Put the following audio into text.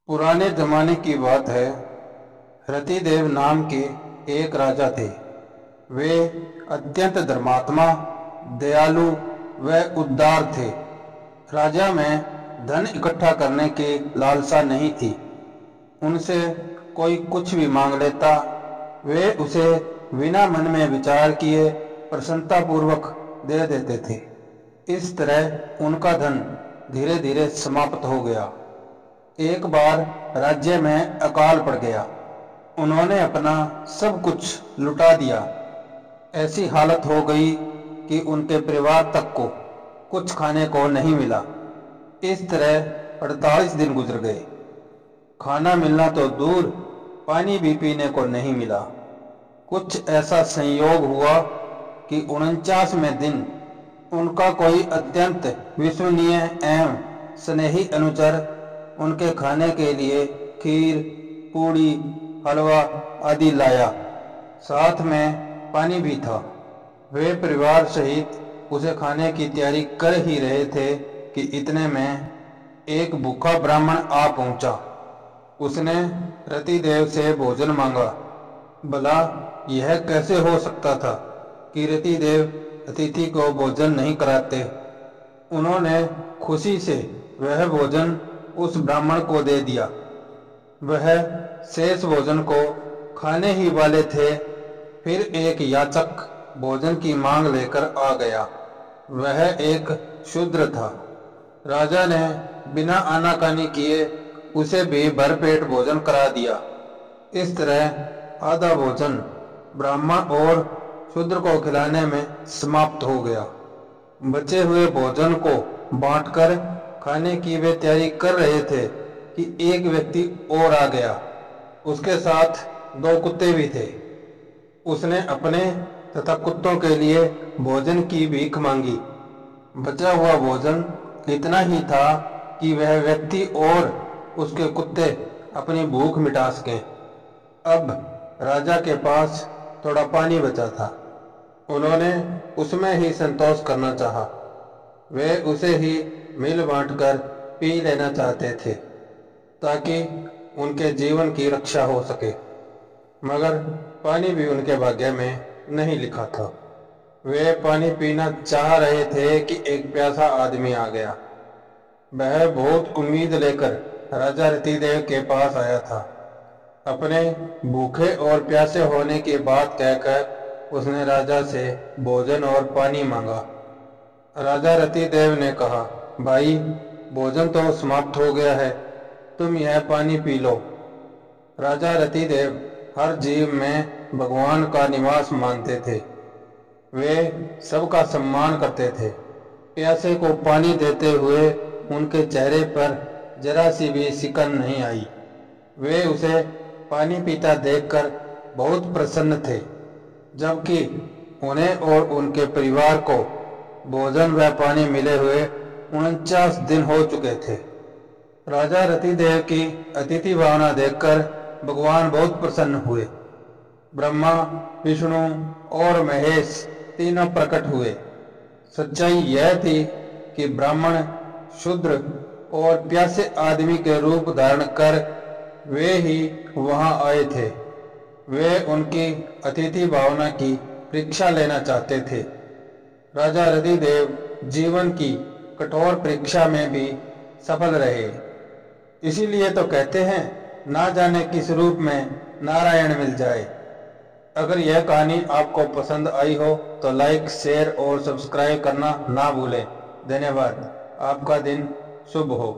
पुराने जमाने की बात है। रतिदेव नाम के एक राजा थे। वे अत्यंत धर्मात्मा, दयालु व उदार थे। राजा में धन इकट्ठा करने की लालसा नहीं थी। उनसे कोई कुछ भी मांग लेता, वे उसे बिना मन में विचार किए प्रसन्नतापूर्वक दे देते थे। इस तरह उनका धन धीरे धीरे समाप्त हो गया। एक बार राज्य में अकाल पड़ गया। उन्होंने अपना सब कुछ लुटा दिया। ऐसी हालत हो गई कि उनके परिवार तक को कुछ खाने को नहीं मिला। इस तरह 48 दिन गुजर गए। खाना मिलना तो दूर, पानी भी पीने को नहीं मिला। कुछ ऐसा संयोग हुआ कि 49वें दिन उनका कोई अत्यंत विश्वसनीय एवं स्नेही अनुचर उनके खाने के लिए खीर, पूड़ी, हलवा आदि लाया। साथ में पानी भी था। वे परिवार सहित उसे खाने की तैयारी कर ही रहे थे कि इतने में एक भूखा ब्राह्मण आ पहुंचा। उसने रतिदेव से भोजन मांगा। भला यह कैसे हो सकता था कि रतिदेव अतिथि को भोजन नहीं कराते। उन्होंने खुशी से वह भोजन उस ब्राह्मण को दे दिया। वह शेष भोजन को खाने ही वाले थे। फिर एक याचक भोजन की मांग लेकर आ गया। वह एक शूद्र था। राजा ने बिना आनाकानी किए उसे भी भरपेट भोजन करा दिया। इस तरह आधा भोजन ब्राह्मण और शूद्र को खिलाने में समाप्त हो गया। बचे हुए भोजन को बांटकर खाने की वे तैयारी कर रहे थे कि एक व्यक्ति और आ गया। उसके साथ 2 कुत्ते भी थे। उसने अपने तथा कुत्तों के लिए भोजन की भीख मांगी। बचा हुआ भोजन इतना ही था कि वह व्यक्ति और उसके कुत्ते अपनी भूख मिटा सकें। अब राजा के पास थोड़ा पानी बचा था। उन्होंने उसमें ही संतोष करना चाहा। वे उसे ही मिल बांटकर पी लेना चाहते थे ताकि उनके जीवन की रक्षा हो सके। मगर पानी भी उनके भाग्य में नहीं लिखा था। वे पानी पीना चाह रहे थे कि एक प्यासा आदमी आ गया। वह बहुत उम्मीद लेकर राजा रतिदेव के पास आया था। अपने भूखे और प्यासे होने की बात कहकर उसने राजा से भोजन और पानी मांगा। राजा रतिदेव ने कहा, भाई, भोजन तो समाप्त हो गया है, तुम यह पानी पी लो। राजा रतिदेव हर जीव में भगवान का निवास मानते थे। वे सबका सम्मान करते थे। प्यासे को पानी देते हुए उनके चेहरे पर जरा सी भी सिकन नहीं आई। वे उसे पानी पीता देखकर बहुत प्रसन्न थे, जबकि उन्हें और उनके परिवार को भोजन व पानी मिले हुए 49 दिन हो चुके थे। राजा रतिदेव की अतिथि भावना देखकर भगवान बहुत प्रसन्न हुए। ब्रह्मा, विष्णु और महेश तीनों प्रकट हुए। सच्चाई यह थी कि ब्राह्मण, शूद्र और प्यासे आदमी के रूप धारण कर वे ही वहां आए थे। वे उनकी अतिथि भावना की परीक्षा लेना चाहते थे। राजा रतिदेव जीवन की कठोर परीक्षा में भी सफल रहे। इसीलिए तो कहते हैं, ना जाने किस रूप में नारायण मिल जाए। अगर यह कहानी आपको पसंद आई हो तो लाइक, शेयर और सब्सक्राइब करना ना भूलें। धन्यवाद। आपका दिन शुभ हो।